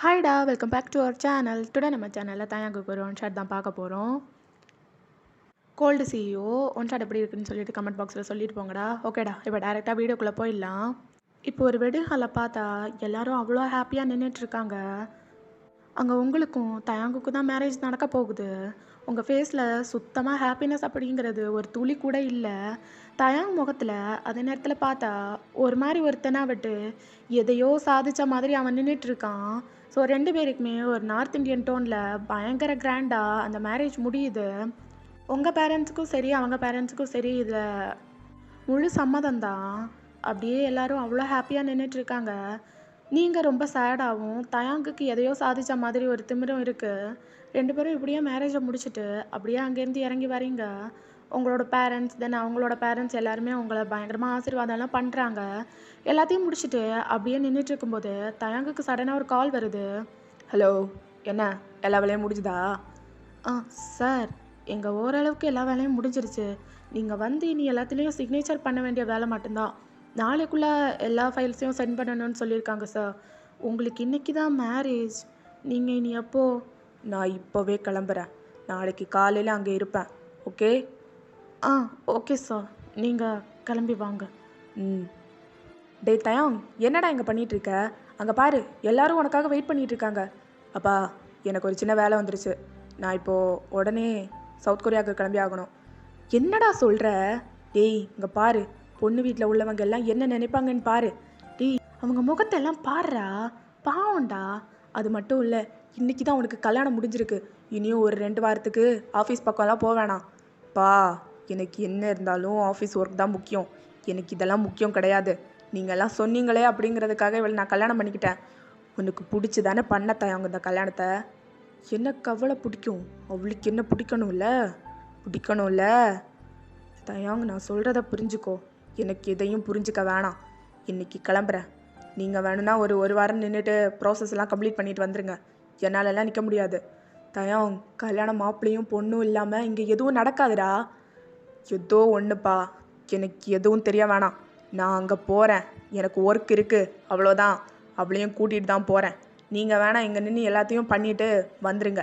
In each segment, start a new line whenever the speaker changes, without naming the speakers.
ஹாய்டா welcome back to our channel. Today நம்ம சேனலில் தயாங்குக்கு ஒரு ஒன் ஷாட் தான் பார்க்க போகிறோம். கோல்டு சிஇஓ ஒன் ஷாட் எப்படி இருக்குன்னு சொல்லிட்டு கமெண்ட் பாக்ஸில் சொல்லிட்டு போங்கடா. ஓகேடா, இப்போ டேரெக்டாக வீடியோக்குள்ளே போயிடலாம். இப்போ ஒரு வெடிஹாலை பார்த்தா எல்லாரும் அவ்வளோ ஹாப்பியாக நின்றுட்டுருக்காங்க. அங்கே உங்களுக்கும் தயாங்குக்கும் தான் மேரேஜ் நடக்க போகுது. உங்கள் ஃபேஸில் சுத்தமாக ஹாப்பினஸ் அப்படிங்கிறது ஒரு துளி கூட இல்லை. தயாங் முகத்தில் அதே நேரத்தில் பார்த்தா ஒரு மாதிரி ஒருத்தனா விட்டு எதையோ சாதித்த மாதிரி அவன் நின்றுட்டுருக்கான். ஸோ ரெண்டு பேருக்குமே ஒரு நார்த் இந்தியன் டோனில் பயங்கர கிராண்டாக அந்த மேரேஜ் முடியுது. உங்கள் பேரண்ட்ஸுக்கும் சரி அவங்க பேரண்ட்ஸுக்கும் சரி இதில் முழு சம்மதம் தான். அப்படியே எல்லாரும் அவ்வளோ ஹாப்பியாக நின்றுட்டுருக்காங்க. நீங்கள் ரொம்ப சேடாகவும் தயாங்குக்கு எதையோ சாதித்த மாதிரி ஒரு திமிரும் இருக்குது. ரெண்டு பேரும் இப்படியே மேரேஜை முடிச்சுட்டு அப்படியே அங்கேருந்து இறங்கி வரீங்க. உங்களோட பேரண்ட்ஸ் தென் அவங்களோட பேரண்ட்ஸ் எல்லாருமே உங்களை பயங்கரமாக ஆசீர்வாதம்லாம் பண்ணுறாங்க. எல்லாத்தையும் முடிச்சுட்டு அப்படியே நின்றுட்டு இருக்கும்போது தயாங்குக்கு சடனாக ஒரு கால் வருது. ஹலோ, என்ன எல்லா வேலையும் முடிஞ்சுதா? சார், எங்கள் ஓரளவுக்கு எல்லா வேலையும் முடிஞ்சிருச்சு. நீங்கள் வந்து இனி எல்லாத்துலேயும் சிக்னேச்சர் பண்ண வேண்டிய வேலை மட்டும்தான். நாளைக்குள்ளே எல்லா ஃபைல்ஸையும் சென்ட் பண்ணணும்னு சொல்லியிருக்காங்க சார். உங்களுக்கு இன்றைக்கி தான் மேரேஜ். நீங்கள் இனி எப்போ? நான் இப்போவே கிளம்புறேன். நாளைக்கு காலையில் அங்கே இருப்பேன். ஓகே? Okay sir. நீங்கள் கிளம்பி வாங்க. டே தயாங், என்னடா இங்கே பண்ணிகிட்ருக்க? அங்கே பாரு, எல்லாரும் உனக்காக வெயிட் பண்ணிகிட்ருக்காங்க. அப்பா, எனக்கு ஒரு சின்ன வேலை வந்துருச்சு. நான் இப்போது உடனே சவுத் கொரியாவுக்கு கிளம்பி ஆகணும். என்னடா சொல்கிற? டேய் இங்கே பாரு, பொண்ணு வீட்டில் உள்ளவங்க எல்லாம் என்ன நினைப்பாங்கன்னு பாரு. டேய், அவங்க முகத்தெல்லாம் பாருடா, பாவம்டா. அது மட்டும் இல்லை, இன்றைக்கி தான் உனக்கு கல்யாணம் முடிஞ்சிருக்கு. இனியும் ஒரு 2 வாரத்துக்கு ஆஃபீஸ் பக்கம்லாம் போக வேணாம். பா, எனக்கு என்ன இருந்தாலும் ஆஃபீஸ் ஒர்க் தான் முக்கியம். எனக்கு இதெல்லாம் முக்கியம் கிடையாது. நீங்கள்லாம் சொன்னீங்களே அப்படிங்கிறதுக்காக இவளை நான் கல்யாணம் பண்ணிக்கிட்டேன். உனக்கு பிடிச்சி தானே பண்ண தயாங்க இந்த கல்யாணத்தை. எனக்கு அவளை பிடிக்கும், அவளுக்கு என்ன பிடிக்கணும்ல? தயாங்க, நான் சொல்கிறத புரிஞ்சுக்கோ. எனக்கு எதையும் புரிஞ்சுக்க வேணாம். இன்றைக்கி கிளம்புறேன். நீங்கள் வேணும்னா ஒரு வாரம் நின்றுட்டு ப்ராசஸ்லாம் கம்ப்ளீட் பண்ணிட்டு வந்துடுங்க. என்னாலெல்லாம் நிற்க முடியாது. தயாங், கல்யாணம் மாப்பிள்ளையும் பொண்ணும் இல்லாமல் இங்கே எதுவும் நடக்காதுடா. ஏதோ ஒன்றுப்பா, எனக்கு எதுவும் தெரிய வேணாம். நான் அங்கே போகிறேன், எனக்கு ஒர்க் இருக்குது, அவ்வளோதான். அவளையும் கூட்டிகிட்டு தான் போகிறேன். நீங்கள் வேணாம் இங்கே நின்று எல்லாத்தையும் பண்ணிவிட்டு வந்துடுங்க.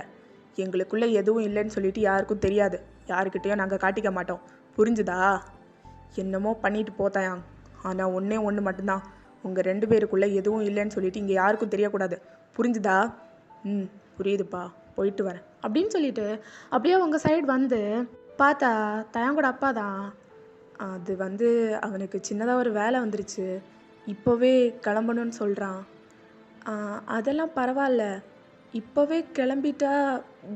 எங்களுக்குள்ளே எதுவும் இல்லைன்னு சொல்லிட்டு யாருக்கும் தெரியாது. யாருக்கிட்டேயும் நாங்கள் காட்டிக்க மாட்டோம். புரிஞ்சுதா? என்னமோ பண்ணிட்டு போத்தாயாங். ஆனால் ஒன்று மட்டும்தான், உங்கள் 2 பேருக்குள்ளே எதுவும் இல்லைன்னு சொல்லிட்டு இங்கே யாருக்கும் தெரியக்கூடாது. புரிஞ்சுதா? புரியுதுப்பா, போயிட்டு வரேன் அப்படின்னு சொல்லிட்டு அப்படியே உங்கள் சைடு வந்து பார்த்தா தயாங்கோட அப்பா தான். அது வந்து அவனுக்கு சின்னதாக ஒரு வேலை வந்துருச்சு, இப்போவே கிளம்பணும்னு சொல்கிறான். அதெல்லாம் பரவாயில்ல, இப்போவே கிளம்பிட்டா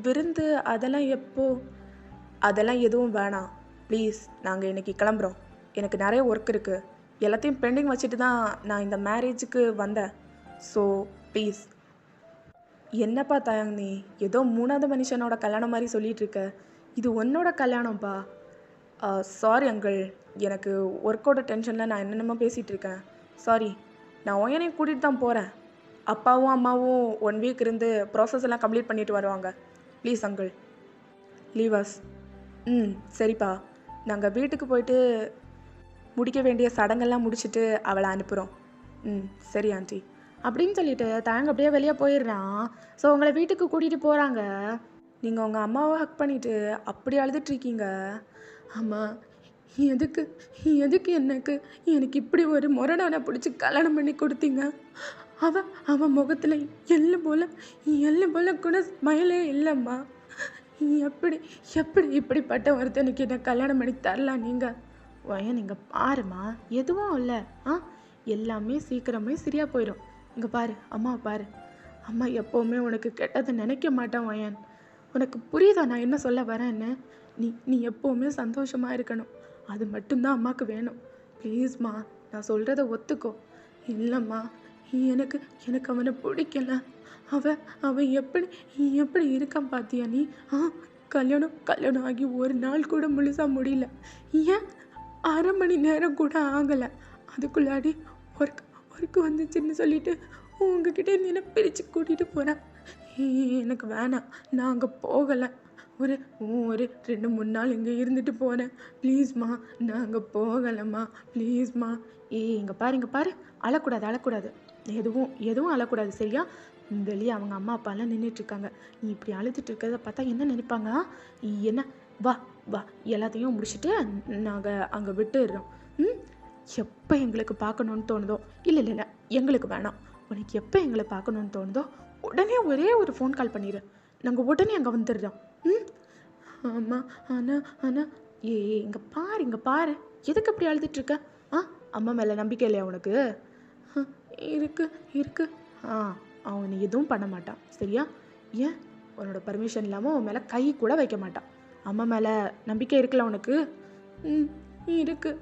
விருந்து அதெல்லாம் எப்போ? அதெல்லாம் எதுவும் வேணாம் ப்ளீஸ். நாங்கள் இன்றைக்கி கிளம்புறோம். எனக்கு நிறைய ஒர்க் இருக்குது. எல்லாத்தையும் பெண்டிங் வச்சுட்டு தான் நான் இந்த மேரேஜுக்கு வந்தேன். So please. என்னப்பா தயாங், நீ ஏதோ 3வது மனுஷனோட கல்யாணம் மாதிரி சொல்லிகிட்ருக்க. இது உன்னோட கல்யாணம்ப்பா. சாரி அங்கிள், எனக்கு ஒர்க்கோட டென்ஷனில் நான் என்னென்னமோ பேசிகிட்டு இருக்கேன். சாரி. நான் ஒயனையும் கூட்டிகிட்டு தான் போகிறேன். அப்பாவும் அம்மாவும் 1 வீக் இருந்து ப்ராசஸ் எல்லாம் கம்ப்ளீட் பண்ணிட்டு வருவாங்க. Please uncle, leave as. சரிப்பா. நாங்கள் வீட்டுக்கு போயிட்டு முடிக்க வேண்டிய சடங்கெல்லாம் முடிச்சுட்டு அவளை அனுப்புகிறோம். சரி ஆண்டி அப்படின்னு சொல்லிட்டு தயாங்க அப்படியே வெளியே போயிடுறான். ஸோ உங்களை வீட்டுக்கு கூட்டிகிட்டு போகிறாங்க. நீங்கள் உங்கள் அம்மாவை ஹக் பண்ணிவிட்டு அப்படி அழுதுட்ருக்கீங்க. ஆமாம், எதுக்கு எனக்கு இப்படி ஒரு முரடான பிடிச்சி கல்யாணம் பண்ணி கொடுத்தீங்க? அவன் முகத்தில் எள்ளு போல் கூட ஸ்மைலே இல்லைம்மா. எப்படி இப்படிப்பட்ட ஒருத்தனுக்கு என்ன கல்யாணம் பண்ணி தரலாம் நீங்கள்? வயன், நீங்கள் பாருமா, எதுவும் இல்லை. எல்லாமே சீக்கிரமே சரியாக போயிடும். இங்கே பாரு, அம்மாவை பாரு. அம்மா எப்போவுமே உனக்கு கெட்டதை நினைக்க மாட்டேன் வயன். உனக்கு புரியுதா நான் என்ன சொல்ல வரேன்னு? நீ எப்போவுமே சந்தோஷமாக இருக்கணும். அது மட்டும்தான் அம்மாவுக்கு வேணும். ப்ளீஸ்மா, நான் சொல்கிறத ஒத்துக்கோ. இல்லைம்மா, எனக்கு அவனை பிடிக்கல. அவன் எப்படி இருக்கான் பார்த்தியா நீ? கல்யாணம் ஆகி ஒரு நாள் கூட முழுசாக முடியல. ஏன் 1/2 மணி நேரம் கூட ஆகலை. அதுக்குள்ளாடி ஒர்க்கு வந்துச்சுன்னு சொல்லிட்டு உங்ககிட்ட என்ன பிரித்து கூட்டிகிட்டு போகிறேன். எனக்கு வேணாம், நான் அங்கே போகலை. ஒரு 2-3 நாள் இங்கே இருந்துட்டு போகிறேன். ப்ளீஸ்மா, நான் அங்கே போகலைம்மா, ப்ளீஸ்மா. இங்கே பாரு, அழக்கூடாது. எதுவும் அழக்கூடாது, சரியா? வெளியே அவங்க அம்மா அப்பாலாம் நின்றுட்டுருக்காங்க. நீ இப்படி அழுதுட்டு இருக்கிறத பார்த்தா என்ன நினைப்பாங்க? என்ன, வா வா, எல்லாத்தையும் முடிச்சுட்டு நாங்கள் அங்கே விட்டுடுறோம். ம், எப்போ எங்களுக்கு பார்க்கணுன்னு தோணுதோ, இல்லை இல்லை இல்லை, எங்களுக்கு வேணாம், உனக்கு எப்போ எங்களை பார்க்கணுன்னு தோணுதோ உடனே ஒரே ஒரு ஃபோன் கால் பண்ணிடு, நாங்கள் உடனே அங்கே வந்துடுறோம். ம், ஆமாம். ஆனால் இங்கே பாரு, இங்கே பாரு, எதுக்கு அப்படி அழுதுட்டுருக்க? அம்மா மேலே நம்பிக்கை இல்லையா உனக்கு? இருக்கு இருக்கு. அவன் எதுவும் பண்ண மாட்டான், சரியா? ஏன், உன்னோட பர்மிஷன் இல்லாமல் உன் மேலே கை கூட வைக்க மாட்டான். அம்மா மேலே நம்பிக்கை இருக்குல்ல உனக்கு? ம், இருக்கு.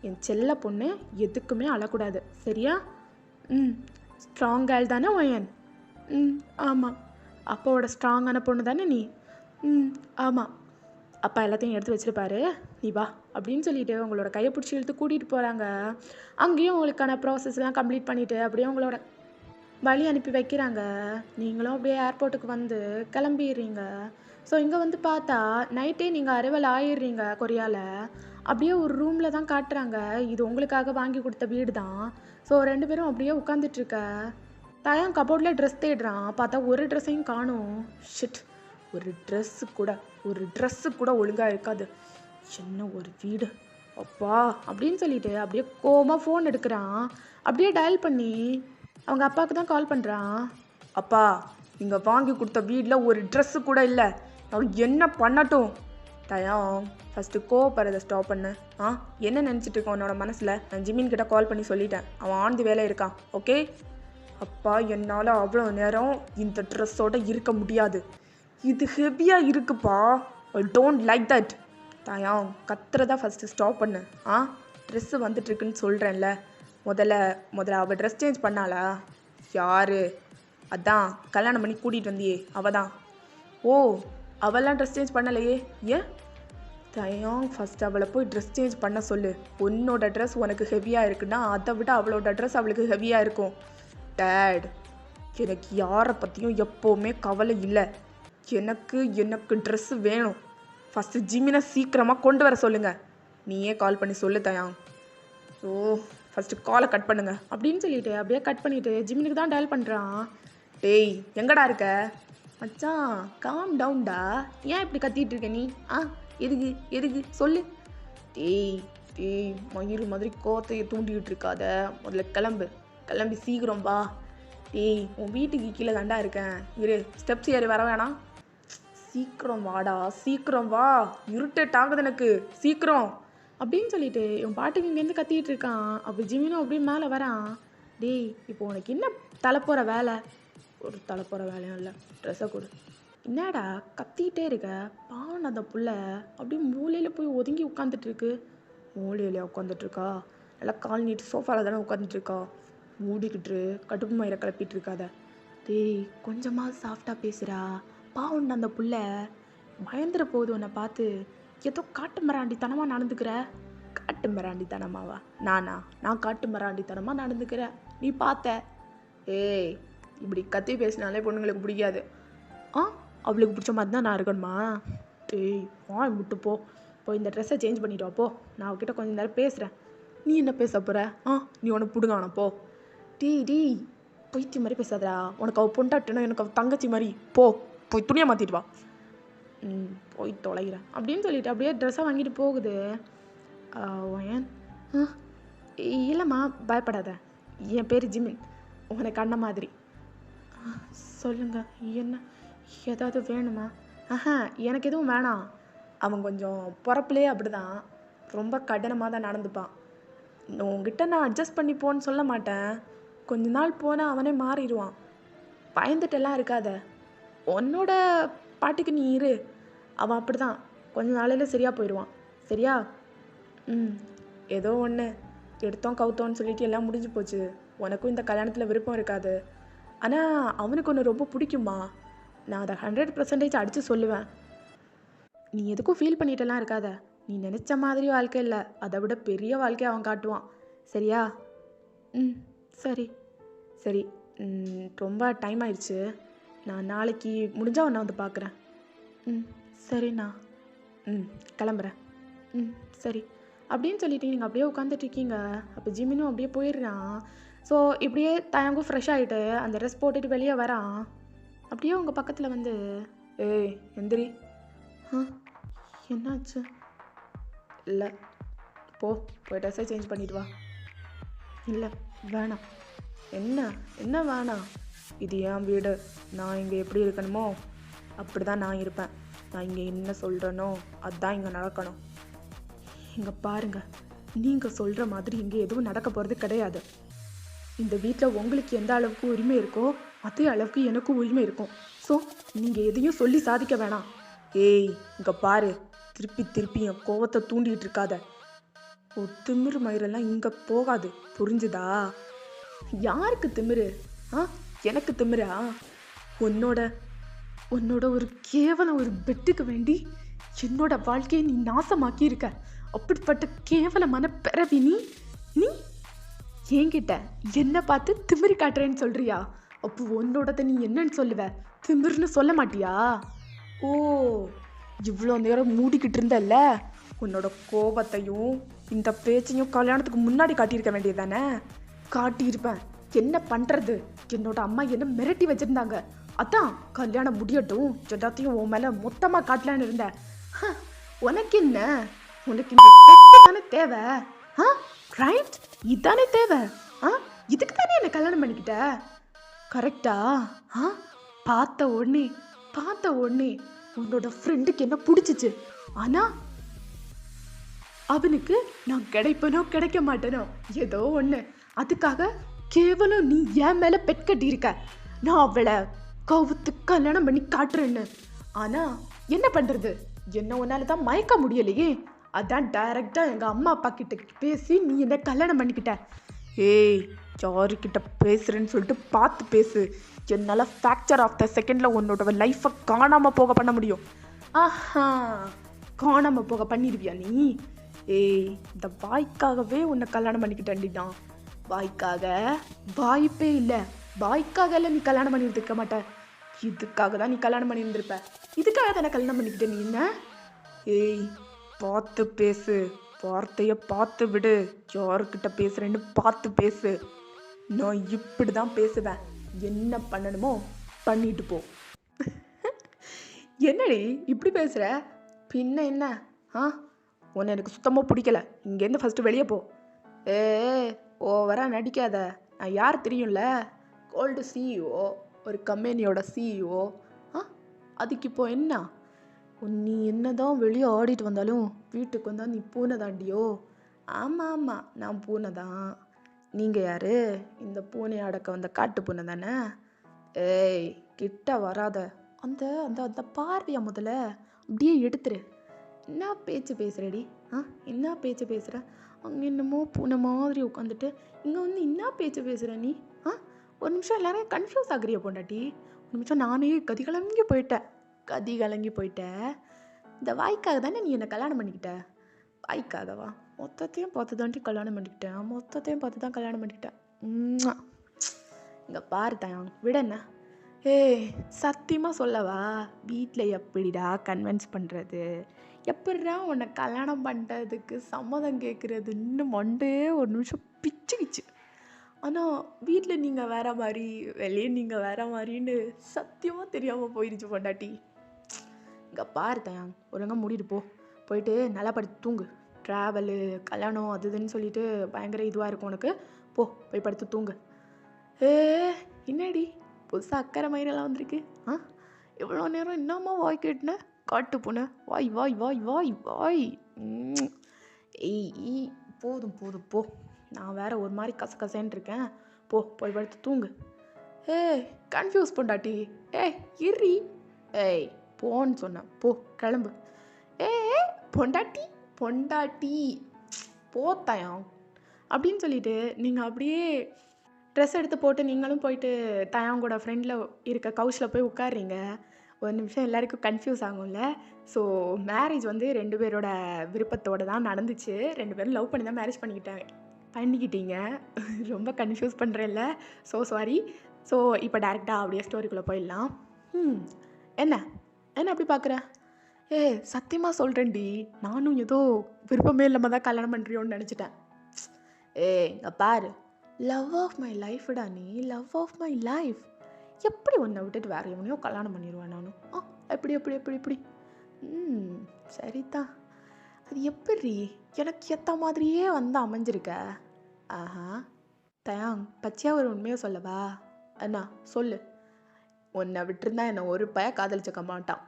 என் செல்ல பொண்ணு எதுக்குமே அழக்கூடாது, சரியா? ஸ்ட்ராங் கேர்ள் தானே ஒயன்? ஆமாம். அப்பாவோட ஸ்ட்ராங்கான பொண்ணு தானே நீ? ஆமாம். அப்பா எல்லாத்தையும் எடுத்து வச்சுருப்பாரு, நீ வா அப்படின்னு சொல்லிட்டு உங்களோட கையை பிடிச்சி இழுத்து கூட்டிகிட்டு போகிறாங்க. அங்கேயும் உங்களுக்கான ப்ராசஸ்லாம் கம்ப்ளீட் பண்ணிவிட்டு அப்படியே உங்களோட வழி அனுப்பி வைக்கிறாங்க. நீங்களும் அப்படியே ஏர்போர்ட்டுக்கு வந்து கிளம்பிடுறீங்க. ஸோ இங்கே வந்து பார்த்தா நைட்டே நீங்கள் அரைவல் ஆயிடுறீங்க கொரியாவில். அப்படியே ஒரு ரூமில் தான் காட்டுறாங்க. இது உங்களுக்காக வாங்கி கொடுத்த வீடு தான். ஸோ 2 பேரும் அப்படியே உட்காந்துட்ருக்க. தயான் கபோர்டில் ட்ரெஸ் தேடுறான். பார்த்தா ஒரு ட்ரெஸ்ஸையும் காணும். ஷிட், ஒரு ட்ரெஸ்ஸு கூட ஒழுங்காக இருக்காது. என்ன ஒரு வீடு அப்பா அப்படின்னு சொல்லிட்டு அப்படியே கோவமாக ஃபோன் எடுக்கிறான். அப்படியே டயல் பண்ணி அவங்க அப்பாவுக்கு தான் கால் பண்ணுறான். அப்பா, நீங்கள் வாங்கி கொடுத்த வீட்டில் ஒரு ட்ரெஸ்ஸு கூட இல்லை, நான் என்ன பண்ணட்டும்? தயம், ஃபஸ்ட்டு கோவப்படுறதை ஸ்டாப் பண்ணு. என்ன நினச்சிட்டு இருக்கோம் உன்னோட மனசில்? நான் ஜிமின் கிட்ட கால் பண்ணி சொல்லிட்டேன், அவன் ஆன் தி வேலை இருக்கான், ஓகே? அப்பா, என்னால் அவ்வளோ நேரம் இந்த ட்ரெஸ்ஸோடு இருக்க முடியாது, இது ஹெவியாக இருக்குப்பா, ஐ டோன்ட் லைக் தட். தயம், கத்துறதா ஃபஸ்ட்டு ஸ்டாப் பண்ணு. ட்ரெஸ்ஸு வந்துட்டுருக்குன்னு சொல்கிறேன்ல. முதல்ல அவள் ட்ரெஸ் சேஞ்ச் பண்ணாளா? யாரு? அதான் கல்யாணம் பண்ணி கூட்டிகிட்டு வந்தியே அவள் தான். ஓ, அவெல்லாம் ட்ரெஸ் சேஞ்ச் பண்ணலையே, ஏன்? தயம், ஃபஸ்ட் அவளை போய் ட்ரெஸ் சேஞ்ச் பண்ண சொல்லு. உன்னோட ட்ரெஸ் உனக்கு ஹெவியாக இருக்குன்னா அதை விட அவளோட ட்ரெஸ் அவளுக்கு ஹெவியாக இருக்கும். டேட், எனக்கு யாரை பற்றியும் எப்போவுமே கவலை இல்லை. எனக்கு ட்ரெஸ்ஸு வேணும். ஃபஸ்ட்டு ஜிமினை சீக்கிரமாக கொண்டு வர சொல்லுங்கள். நீயே கால் பண்ணி சொல்லு தயாங். ஓ, ஃபஸ்ட்டு காலை கட் பண்ணுங்க அப்படின்னு சொல்லிட்டு அப்படியே கட் பண்ணிவிட்டு ஜிமினுக்கு தான் டயல் பண்ணுறான். டேய், எங்கடா இருக்க? மச்சான், காம் டவுன்டா, ஏன் இப்படி கத்திட்டு இருக்க நீ? எதுக்கு சொல்லு. டேய் மயிறு மாதிரி கோத்தையை தூண்டிக்கிட்டு இருக்காத, முதல்ல கிளம்பி சீக்கிரம் வா. டேய், உன் வீட்டுக்கு கீழே தாண்டா இருக்கேன், இரு, ஸ்டெப்ஸ் ஏறி வர வேணாம், சீக்கிரம் வாடா, சீக்கிரம் வா, இருட்டேட் ஆகுது எனக்கு, சீக்கிரம் அப்படின்னு சொல்லிட்டு இவன் பாட்டுக்கு இங்கேருந்து கத்திக்கிட்டு இருக்கான். அப்போ ஜிமினும் அப்படியே மேலே வரான். டேய், இப்போ உனக்கு என்ன தலைப்போகிற வேலை? ஒரு தலைப்போகிற வேலையும் இல்லை, ட்ரெஸ்ஸை கொடு. என்னடா கத்திக்கிட்டே இருக்க? பாவம் அந்த புள்ள அப்படியே மூலையில் போய் ஒதுங்கி உட்காந்துட்ருக்கு. மூலையிலையா உட்காந்துட்ருக்கா? நல்லா கால் நீட்டு சோஃபாவில் தானே உட்காந்துட்ருக்கா. மூடிக்கிட்டு கடுப்பு மயிரை கிளப்பிட்டு இருக்காத. டேய், கொஞ்சமாக சாஃப்டாக பேசுகிறா. பாவம் அந்த புள்ள பயந்துட போகுது உன்னை பார்த்து. ஏதோ காட்டு மிராண்டித்தனமாக நடந்துக்கிற. காட்டு மிராண்டித்தனமாவா? நான் காட்டு மிராண்டித்தனமாக நடந்துக்கிறேன், நீ பார்த்த? ஏய், இப்படி கத்தி பேசினாலே பொண்ணுங்களுக்கு பிடிக்காது. அவளுக்கு பிடிச்ச மாதிரி தான் நான் இருக்கணுமா? டேய், வாய் முட்டு போ. இந்த ட்ரெஸ்ஸை சேஞ்ச் பண்ணிட்டு வா போ. நான் அவகிட்ட கொஞ்சம் நேரம் பேசுகிறேன். நீ என்ன பேச போகிற? நீ உனக்கு பிடுங்கான போ. டேய் பைத்தியம் மாதிரி பேசாதடா. உனக்கு அவள் பொண்டாட்டணும், எனக்கு அவள் தங்கச்சி மாதிரி. போய் துணியை மாற்றிட்டு வா. போய் தொலைகிறேன் அப்படின்னு சொல்லிட்டு அப்படியே ட்ரெஸ்ஸை வாங்கிட்டு போகுது. ஏன்? இல்லைம்மா, பயப்படாத, என் பேர் ஜிமின், உனக்கு அண்ணன் மாதிரி. சொல்லுங்க, என்ன ஏதாவது வேணுமா? எனக்கு எதுவும் வேணாம். அவன் கொஞ்சம் பிறப்புலே அப்படி தான், ரொம்ப கடினமாக தான் நடந்துப்பான். உங்ககிட்ட நான் அட்ஜஸ்ட் பண்ணிப்போன்னு சொல்ல மாட்டேன். கொஞ்ச நாள் போனால் அவனே மாறிடுவான். பயந்துட்டெல்லாம் இருக்காத, உன்னோட பாட்டுக்கு நீ இரு. அவன் அப்படி தான், கொஞ்ச நாளையில் சரியாக போயிடுவான், சரியா? ஏதோ ஒன்று எடுத்தோம் கவுத்தோன்னு சொல்லிட்டு எல்லாம் முடிஞ்சு போச்சு. உனக்கும் இந்த கல்யாணத்தில் விருப்பம் இருக்காது. ஆனால் அவனுக்கு ஒன்று ரொம்ப பிடிக்குமா. நான் அதை 100% அடித்து சொல்லுவேன். நீ எதுக்கும் ஃபீல் பண்ணிட்டெல்லாம் இருக்காத. நீ நினச்ச மாதிரி வாழ்க்கை இல்லை, அதை விட பெரிய வாழ்க்கையை அவன் காட்டுவான், சரியா? சரி. ரொம்ப டைம் ஆயிடுச்சு. நான் நாளைக்கு முடிஞ்சால் உன்னை வந்து பார்க்குறேன். சரிண்ணா. கிளம்புறேன். சரி அப்படின்னு சொல்லிட்டு நீங்கள் அப்படியே உட்காந்துட்ருக்கீங்க. அப்போ ஜிமினும் அப்படியே போயிடுறான். ஸோ இப்படியே தயங்கும் ஃப்ரெஷ் ஆகிட்டு அந்த ட்ரெஸ் போட்டுட்டு வெளியே வரான். அப்படியே உங்கள் பக்கத்தில் வந்து, ஏய் எந்திரி. ஆ என்னாச்சு? இல்லை, போய் ட்ரெஸ்ஸை சேஞ்ச் பண்ணிட்டு வா. இல்லை வேணாம். என்ன என்ன வேணாம்? இது என் வீடு. நான் இங்கே எப்படி இருக்கணுமோ அப்படி தான் நான் இருப்பேன். நான் இங்கே என்ன சொல்கிறேனோ அதுதான் இங்கே நடக்கணும். இங்கே பாருங்கள், நீங்கள் சொல்கிற மாதிரி இங்கே எதுவும் நடக்க போகிறது கிடையாது. இந்த வீட்டில் உங்களுக்கு எந்த அளவுக்கு உரிமை இருக்கோ அதே அளவுக்கு எனக்கும் உரிமை இருக்கும். ஸோ நீங்கள் எதையும் சொல்லி சாதிக்க வேணாம். ஏய் இங்கே பாரு, திருப்பி என் கோவத்தை தூண்டிகிட்டு இருக்காத. திமிரு மயிரெல்லாம் இங்கே போகாது, புரிஞ்சுதா? யாருக்கு திமிரு? எனக்கு திமிரா? உன்னோட ஒரு கேவலம் ஒரு பெட்டுக்கு வேண்டி என்னோட வாழ்க்கையை நீ நாசமாக்கி இருக்க. அப்படிப்பட்ட கேவலமான பிறவி நீ என்கிட்ட என்ன பார்த்து திமிரி காட்டுறேன்னு சொல்றியா? அப்போ உன்னோடத நீ என்னன்னு சொல்லுவ? திமிர்னு சொல்ல மாட்டியா? ஓ, இவ்வளோ நேரம் மூடிக்கிட்டு இருந்தல்ல, உன்னோட கோபத்தையும் இந்த பேச்சையும் கல்யாணத்துக்கு முன்னாடி காட்டியிருக்க வேண்டியது தானே? காட்டியிருப்பேன். என்ன பண்ணுறது, என்னோட அம்மா என்ன மிரட்டி வச்சுருந்தாங்க. அதான் கல்யாணம் முடியட்டும் எல்லாத்தையும் உன் மேலே மொத்தமாக காட்டலான்னு இருந்தேன். உனக்கு என்ன? உனக்கு இந்த தானே தேவை? ரைட், இதுதானே தேவை. இதுக்கு தானே என்னை கல்யாணம் பண்ணிக்கிட்ட, கரெக்டா? பார்த்த உடனே உன்னோட ஃப்ரெண்டுக்கு என்ன பிடிச்சிச்சு. ஆனால் அவனுக்கு நான் கிடைப்பனோ கிடைக்க மாட்டேனோ ஏதோ ஒன்று. அதுக்காக கேவலம் நீ என் மேலே பெட் கட்டியிருக்க. நான் அவளை கவுத்து கல்யாணம் பண்ணி காட்டுறேன்னு. ஆனால் என்ன பண்ணுறது, என்ன உன்னால தான் மயக்க முடியலையே. அதான் டைரக்டாக எங்கள் அம்மா அப்பா கிட்ட பேசி நீ என்ன கல்யாணம் பண்ணிக்கிட்ட. ஏய், யாருக்கிட்ட பேசுகிறேன்னு சொல்லிட்டு பார்த்து பேசு. என்னால் ஃப்ராக்சர் ஆஃப் த செகண்டில் உன்னோட லைஃப்பை காணாமல் போக பண்ண முடியும். காணாமல் போக பண்ணிடுவியா நீ? ஏய், இந்த வாய்க்காகவே உன்னை கல்யாணம் பண்ணிக்கிட்டேன்டிதான். வாய்க்காக? வாய்ப்பே இல்லை. வாய்க்காக இல்லை நீ கல்யாணம் பண்ணியிருக்க மாட்ட. இதுக்காக தான் நீ கல்யாணம் பண்ணியிருந்திருப்ப. இதுக்காக தானே கல்யாணம் பண்ணிக்கிட்ட நீ. என்ன? ஏய், பார்த்து பேசு, வார்த்தையை பார்த்து விடு. யாருக்கிட்ட பேசுகிறேன்னு பார்த்து பேசு. நான் இப்படி தான் பேசுவேன். என்ன பண்ணணுமோ பண்ணிட்டு போ. என்னடி இப்படி பேசுகிற? பின்ன என்ன? உன்னை எனக்கு சுத்தமாக பிடிக்கல. இங்கேருந்து ஃபஸ்ட்டு வெளியே போ. ஓவராக நடிக்காத. நான் யார் தெரியும்ல? கோல்டு சிஇஓ, ஒரு கம்பெனியோட சிஇஓ. அதுக்கு இப்போ என்ன? நீ என்னதான் வெளியே ஆடிட்டு வந்தாலும் வீட்டுக்கு வந்தால் நீ பூனை தாண்டியோ? ஆமாம், நான் பூனை தான். நீங்கள் யார்? இந்த பூனை அடக்க வந்த காட்டு பூனை தானே? ஏய், கிட்ட வராத. அந்த அந்த அந்த பார்வையை முதல்ல அப்படியே எடுத்துரு. என்ன பேச்சு பேசுகிறடி? என்ன பேச்சு பேசுகிற? அங்கே என்னமோ பூனை மாதிரி உட்காந்துட்டு இங்கே வந்து என்ன பேச்சு பேசுகிற நீ? ஒரு நிமிஷம் எல்லாரும் கன்ஃபியூஸ் ஆகிறிய பொண்டாட்டி. ஒரு நிமிஷம் நானே கதி கலங்கி போயிட்டேன். இந்த வாய்க்காக தானே நீ என்னை கல்யாணம் பண்ணிக்கிட்ட? வாய்க்காகவா? மொத்தத்தையும் பார்த்து தாண்டி கல்யாணம் பண்ணிக்கிட்டேன். இங்கே பாரு தான் விட என்ன? ஏய், சத்தியமாக சொல்லவா, வீட்டில் எப்படிடா கன்வின்ஸ் பண்ணுறது, எப்படிடா உன்னை கல்யாணம் பண்ணுறதுக்கு சம்மதம் கேட்குறது, இன்னும் மண்டே ஒரு நிமிஷம் பிச்சுக்கிச்சு. ஆனால் வீட்டில் நீங்கள் வேற மாதிரி, வெளியே நீங்கள் வேற மாதிரின்னு சத்தியமாக தெரியாமல் போயிடுச்சு பொண்டாட்டி. இங்கே பாரு தயாங், ஒழுங்கா மூடிட்டு போயிட்டு நல்லா படுத்து தூங்கு. ட்ராவலு, கல்யாணம் அது இதுன்னு சொல்லிட்டு பயங்கர இதுவாக இருக்கும் உனக்கு. போய் படுத்து தூங்கு. என்னடி புதுசாக அக்கறை மயிரெல்லாம் வந்திருக்கு? இவ்வளோ நேரம் என்னம்மா வாய் கேட்டுனேன்? காட்டு பூனை வாய். ஏய், போதும் போ. நான் வேற ஒரு மாதிரி கசகசன்னு இருக்கேன். போய் படுத்து தூங்கு. கன்ஃபியூஸ் பொண்டாட்டி. இரி. போன்னு சொன்னேன். கிளம்பு. பொண்டாட்டி போத்தாயம் அப்படின்னு சொல்லிட்டு நீங்கள் அப்படியே ட்ரெஸ் எடுத்து போட்டு நீங்களும் போயிட்டு தயாங்கூட ஃப்ரெண்டில் இருக்க கவுச்சில் போய் உட்காடுறீங்க. ஒரு நிமிஷம் எல்லாருக்கும் கன்ஃபியூஸ் ஆகும்ல. ஸோ மேரேஜ் வந்து 2 பேரோட விருப்பத்தோடு தான் நடந்துச்சு. 2 பேரும் லவ் பண்ணி தான் மேரேஜ் பண்ணிக்கிட்டீங்க. ரொம்ப கன்ஃபியூஸ் பண்ணுறேன்ல, ஸோ சாரி. ஸோ இப்போ டேரெக்டாக அப்படியே ஸ்டோரிக்குள்ளே போயிடலாம். என்ன அப்படி பார்க்குற? சத்தியமாக சொல்கிறேன்டி, நானும் ஏதோ விருப்பமே இல்லாமல் தான் கல்யாணம் பண்ணுறியோன்னு நினச்சிட்டேன். இங்கே பாரு, லவ் ஆஃப் மை லைஃப்டா நீ, லவ் ஆஃப் மை லைஃப். எப்படி உன்னை விட்டுட்டு வேற எவனையோ கல்யாணம் பண்ணிடுவேன் நானும்? எப்படி எப்படி எப்படி எப்படி? சரிதான். அது எப்படி எனக்கு ஏற்ற மாதிரியே வந்து அமைஞ்சிருக்க? ஆஹா. தயாங், பச்சையா ஒரு உண்மையை சொல்லவா? அண்ணா சொல்லு. உன்னை விட்டுருந்தா என்னை ஒரு பைய காதலிச்சுக்க மாட்டான்.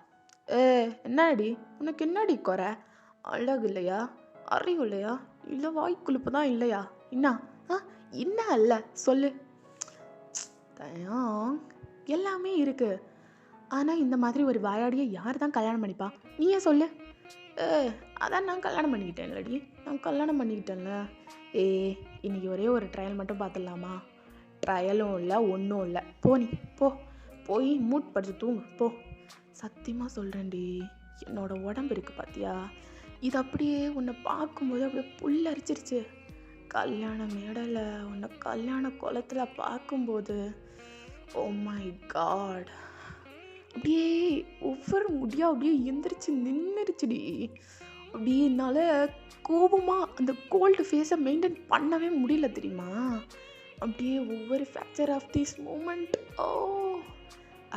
என்னடி உனக்கு என்னடி குறை? அழகு இல்லையா? அறிவு இல்லையா? இல்லை வாய்க்குழுப்பு தான் இல்லையா? என்ன என்ன அல்ல சொல்லு. தயாங், எல்லாமே இருக்கு. ஆனால் இந்த மாதிரி ஒரு வாயாடியை யார் தான் கல்யாணம் பண்ணிப்பா? நீயே சொல்லு. அதான் நான் கல்யாணம் பண்ணிக்கிட்டேன்லடி. நான் கல்யாணம் பண்ணிக்கிட்டேன்ல. இன்னைக்கு ஒரே ஒரு ட்ரையல் மட்டும் பார்த்துடலாமா? ட்ரையலும் இல்லை ஒன்றும் இல்லை. போ நீ போ, போய் மூட் படிச்சு தூங்கு போ. சத்தியமாக சொல்கிறேன்டி, என்னோட உடம்பு இருக்குது பார்த்தியா, இது அப்படியே உன்னை பார்க்கும்போது அப்படியே புல்லரிச்சிருச்சு. கல்யாண மேடையில் உன்னை கல்யாண குளத்தில் பார்க்கும்போது ஓ மை காட், அப்படியே ஒவ்வொரு முடியாக அப்படியே எந்திரிச்சு நின்றுச்சுடி. அப்படியே என்னால் கோபமாக அந்த கோல்டு ஃபேஸை மெயின்டைன் பண்ணவே முடியல தெரியுமா? அப்படியே ஒவ்வொரு factor of this moment,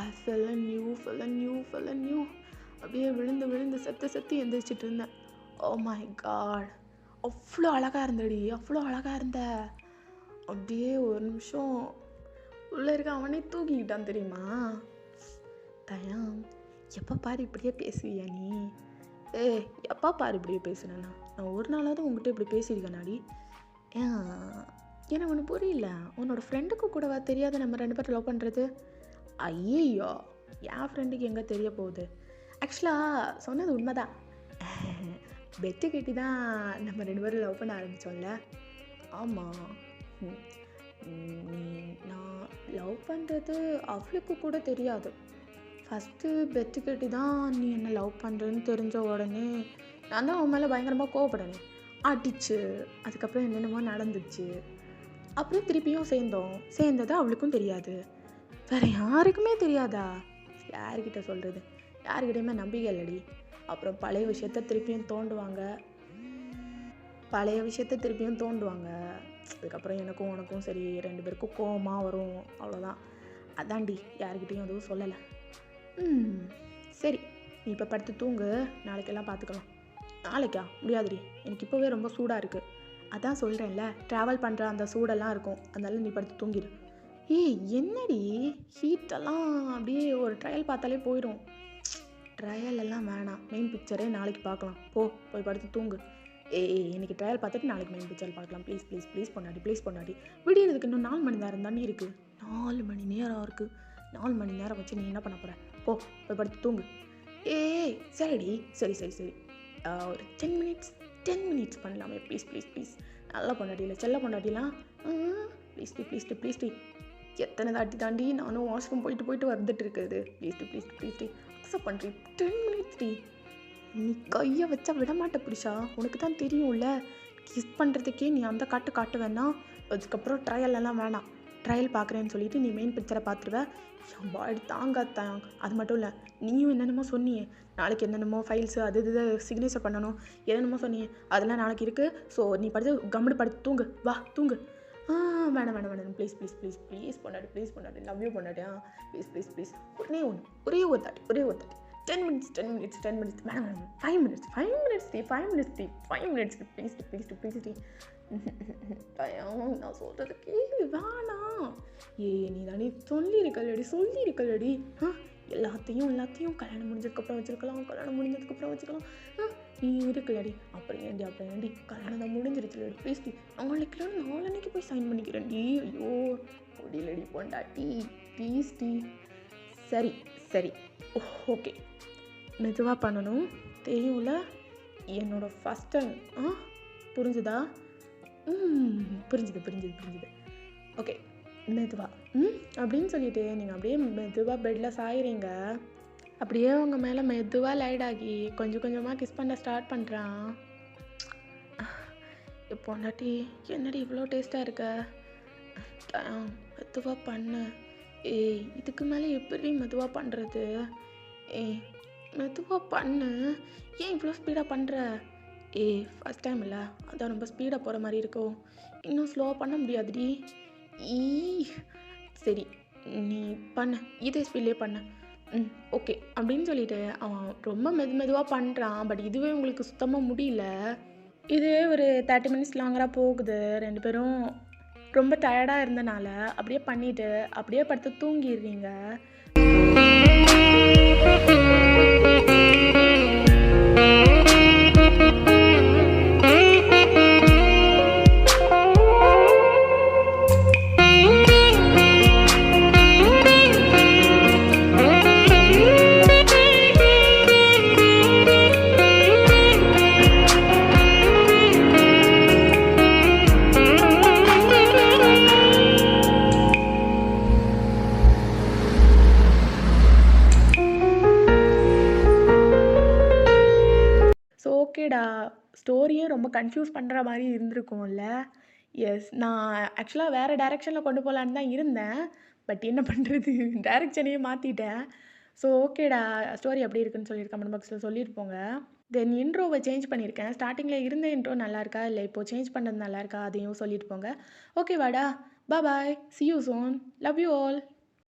I fell a new அப்படியே விழுந்து விழுந்து செத்து எந்திரிச்சிட்டு இருந்தேன். ஓ மை காட், அவ்வளோ அழகாக இருந்தடி, அவ்வளோ அழகாக இருந்த. அப்படியே ஒரு நிமிஷம் உள்ளே இருக்க அவனே தூக்கிக்கிட்டான் தெரியுமா? தயாம், எப்போ பாரு இப்படியே பேசுவியா நீ? எப்போ பாரு இப்படியே பேசுனேன்னா? நான் ஒரு நாளாவது உங்ககிட்ட இப்படி பேசியிருக்கேனாடி? எனக்கு ஒன்று புரியல, உன்னோட ஃப்ரெண்டுக்கு கூடவா தெரியாத நம்ம 2 பேரும் லவ் பண்ணுறது? ஐயோ, என் ஃப்ரெண்டுக்கு எங்கே தெரிய போகுது? ஆக்சுவலாக சொன்னது உண்மைதான். பெட்டு கட்டி தான் நம்ம 2 பேரும் லவ் பண்ண ஆரம்பித்தோம்ல. ஆமாம், நான் லவ் பண்ணுறது அவளுக்கு கூட தெரியாது. ஃபஸ்ட்டு பெட்டு கட்டி தான் நீ என்ன லவ் பண்ணுறேன்னு தெரிஞ்ச உடனே நான் தான் அவன் மேலே பயங்கரமாக கோவப்படனே, அடிச்சு, அதுக்கப்புறம் என்னென்னமோ நடந்துச்சு. அப்புறம் திருப்பியும் சேர்ந்தது அவளுக்கும் தெரியாது. வேறு யாருக்குமே தெரியாதா? யார்கிட்ட சொல்கிறது? யார்கிட்டையுமே நம்பிக்கை இல்லடி. அப்புறம் பழைய விஷயத்த திருப்பியும் தோண்டுவாங்க. அதுக்கப்புறம் எனக்கும் உனக்கும் சரி 2 பேருக்கும் கோவமாக வரும், அவ்வளோதான். அதான்டி, யார்கிட்டையும் எதுவும் சொல்லலை. சரி, நீ இப்போ படுத்து தூங்கு, நாளைக்கெல்லாம் பார்த்துக்கலாம். நாளைக்கா? முடியாதுடி, எனக்கு இப்போவே ரொம்ப சூடாக இருக்குது. அதான் சொல்கிறேன்ல, ட்ராவல் பண்ணுற அந்த சூடெல்லாம் இருக்கும், அதனால நீ படுத்து தூங்கிடு. என்னடி ஹீட்டெல்லாம் அப்படியே ஒரு ட்ரையல் பார்த்தாலே போயிடும். ட்ரையல் எல்லாம் வேணாம், மெயின் பிக்சரே நாளைக்கு பார்க்கலாம். போய் படுத்து தூங்கு. இன்னைக்கு ட்ரையல் பார்த்துட்டு நாளைக்கு மெயின் பிக்சர் பார்க்கலாம். ப்ளீஸ் பொண்டாட்டி. விடியறதுக்கு இன்னும் 4 மணி நேரம் தானே இருக்குது. 4 மணி நேரம் இருக்குது. 4 மணி நேரம் வச்சு நீ என்ன பண்ண போகிற? போய் படுத்து தூங்கு. சரிடி, சரி. ஒரு 10 மினிட்ஸ் பண்ணலாமே, ப்ளீஸ். நல்ல பொண்டாட்டியில் செல்ல பொண்டாட்டிலாம். Please D. எத்தனை தாண்டி நானும் வாஷ்ரூம் போயிட்டு வந்துட்டு இருக்குது. ப்ளீஸ் டி, அக்செப்ட் பண்ணுறேன். 10 மினிட்ஸ் டி. நீ கையை வச்சா விடமாட்ட புரிஷா, உனக்கு தான் தெரியும்ல. கிஸ் பண்ணுறதுக்கே நீ அந்த காட்டு வேணா, அதுக்கப்புறம் ட்ரையல்லாம் வேணாம். ட்ரையல் பார்க்குறேன்னு சொல்லிட்டு நீ மெயின் பிக்சரை பார்த்துருவேன். என் பாடி தாங்க. அது மட்டும் இல்லை, நீயும் என்னென்னமோ சொன்னியே, நாளைக்கு என்னென்னமோ ஃபைல்ஸு அது இது சிக்னேச்சர் பண்ணணும், என்னென்னமோ சொன்னியே, அதெல்லாம் நாளைக்கு இருக்குது. ஸோ நீ படுத்து தூங்கு, வா தூங்கு. வேணாம் ப்ளீஸ் பொண்டாட்டி, லவ் யூ பொண்டாட்டியா, ப்ளீஸ். ஒரே ஒரு தாட்டி 10 மினிட்ஸ் வேணாம் 5 மினிட்ஸ் ப்ளீஸ் டி. நான் சொல்கிறது கேள்வி வேணாம். நீ தானே சொல்லியிருக்கலடி. எல்லாத்தையும் கல்யாணம் முடிஞ்சதுக்கப்புறம் வச்சுக்கலாம். நீ இருக்கலடி. அப்புறம் ஏண்டி கல்யாணம் தான் முடிஞ்சிருச்சுலடி. ப்ளீஸ் டி, நாளைக்கு போய் சைன் பண்ணிக்கிறேன்டி. ஐயோ முடியலடி பொண்டாட்டி, ப்ளீஸ் டி. சரி ஓகே, மெதுவாக பண்ணணும், தெரியும்ல, என்னோட ஃபஸ்ட் டைம். புரிஞ்சுதா? புரிஞ்சுது. ஓகே, மெதுவா அப்படின்னு சொல்லிட்டு நீங்கள் அப்படியே மெதுவாக பெட்டில் சாயிறீங்க. அப்படியே உங்கள் மேலே மெதுவாக லைட் ஆகி கொஞ்சமாக கிஸ் பண்ண ஸ்டார்ட் பண்ணுறான். பொண்டாட்டி, என்னடி இவ்வளோ டேஸ்ட்டாக இருக்க? மெதுவாக பண்ணு. இதுக்கு மேலே எப்படி மெதுவாக பண்ணுறது? மெதுவாக பண்ணு. ஏன் இவ்வளோ ஸ்பீடாக பண்ணுற? ஃபஸ்ட் டைம் இல்லை, அதான் ரொம்ப ஸ்பீடாக போகிற மாதிரி இருக்கும். இன்னும் ஸ்லோவாக பண்ண முடியாதுடி. ஈ சரி, நீ பண்ணு. இதே ஸ்பீட்லேயே பண்ணு. ம். ஓகே. அப்படின்னு சொல்லிட்டு அவன் ரொம்ப மெதுவா பண்ணுறான். பட் இதுவே உங்களுக்கு சுத்தமா முடியல. இதுவே ஒரு 30 மினிட்ஸ் லாங்கரா போகுது. 2 பேரும் ரொம்ப டயர்டா இருந்தனால, அப்படியே பண்ணிட்டு, அப்படியே படுத்து தூங்கிர்றீங்க. ஸோ ஓகேடா. ஸ்டோரியே ரொம்ப கன்ஃப்யூஸ் பண்ணுற மாதிரி இருந்திருக்கும்ல. எஸ், நான் ஆக்சுவலாக வேறு டைரெக்ஷனில் கொண்டு போகலான்னு தான் இருந்தேன். பட் என்ன பண்ணுறது, டைரெக்ஷனையே மாற்றிட்டேன். ஸோ ஓகேடா, ஸ்டோரி எப்படி இருக்குன்னு சொல்லி கமெண்ட் பாக்ஸில் சொல்லிட்டு போங்க. தென் இன்ட்ரோவை சேஞ்ச் பண்ணியிருக்கேன். ஸ்டார்டிங்கில் இருந்த இன்ட்ரோ நல்லா இருக்கா, இல்லை இப்போது சேஞ்ச் பண்ணது நல்லா இருக்கா, அதையும் சொல்லிட்டு போங்க. ஓகேவாடா, பாய். See you soon. Love you all.